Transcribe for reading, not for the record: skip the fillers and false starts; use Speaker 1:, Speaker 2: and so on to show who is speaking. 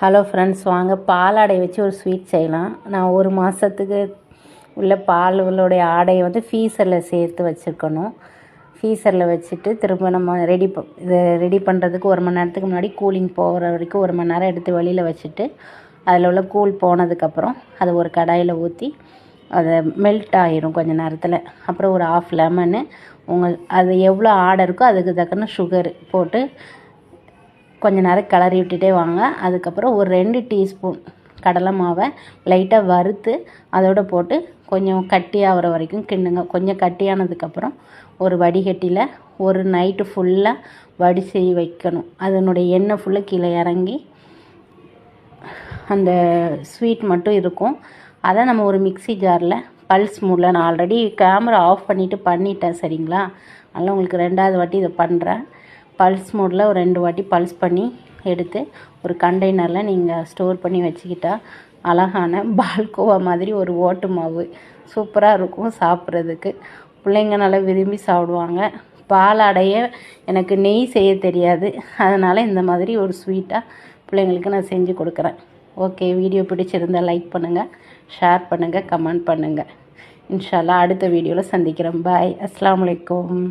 Speaker 1: Hello friends, வாங்க பாலாடை வச்சு ஒரு ஸ்வீட் செய்யலாம். நான் ஒரு மாதத்துக்கு உள்ள பாலுடைய ஆடையை வந்து ஃப்ரீசரில் சேர்த்து வச்சுருக்கணும். ஃப்ரீசரில் வச்சுட்டு திரும்ப நம்ம இதை ரெடி பண்ணுறதுக்கு 1 மணி நேரத்துக்கு முன்னாடி கூலிங் போகிற வரைக்கும் 1 மணி நேரம் எடுத்து வெளியில் வச்சுட்டு அதில் உள்ள கூல் போனதுக்கப்புறம் அதை ஒரு கடாயில் ஊற்றி அதை மெல்ட் ஆகிரும் கொஞ்சம் நேரத்தில். அப்புறம் ஒரு 1/2 லெமனு அது எவ்வளோ ஆடை இருக்கோ அதுக்கு தக்கன சுகர் போட்டு கொஞ்சம் நேரம் கிளறி விட்டுட்டே வாங்க. அதுக்கப்புறம் ஒரு 2 டீஸ்பூன் கடலை மாவை லைட்டாக வறுத்து அதோடு போட்டு கொஞ்சம் கட்டியாகிற வரைக்கும் கிண்டுங்க. கொஞ்சம் கட்டியானதுக்கப்புறம் ஒரு வடிகட்டியில் ஒரு நைட்டு ஃபுல்லாக வடித்து வைக்கணும். அதனுடைய எண்ணெய் ஃபுல்லாக கீழே இறங்கி அந்த ஸ்வீட் மட்டும் இருக்கும். அதை நம்ம ஒரு மிக்ஸி ஜாரில் பல்ஸ் மூடில், நான் ஆல்ரெடி கேமரா ஆஃப் பண்ணிட்டேன் சரிங்களா. அதனால் உங்களுக்கு 2வது வாட்டி இதை பண்ணுறேன். பல்ஸ் மோடில் ஒரு 2 வாட்டி பல்ஸ் பண்ணி எடுத்து ஒரு கண்டெய்னரில் நீங்கள் ஸ்டோர் பண்ணி வச்சுக்கிட்டா அழகான பால்கோவா மாதிரி ஒரு ஓட்டு மாவு சூப்பராக இருக்கும் சாப்பிட்றதுக்கு. பிள்ளைங்க நல்லா விரும்பி சாப்பிடுவாங்க. பாலாடையை எனக்கு நெய் செய்ய தெரியாது, அதனால் இந்த மாதிரி ஒரு ஸ்வீட்டாக பிள்ளைங்களுக்கு நான் செஞ்சு கொடுக்குறேன். ஓகே, வீடியோ பிடிச்சிருந்தால் லைக் பண்ணுங்கள், ஷேர் பண்ணுங்கள், கமெண்ட் பண்ணுங்கள். இன்ஷா அல்லாஹ் அடுத்த வீடியோவில் சந்திக்கிறேன். பாய். அஸ்ஸலாமு அலைக்கும்.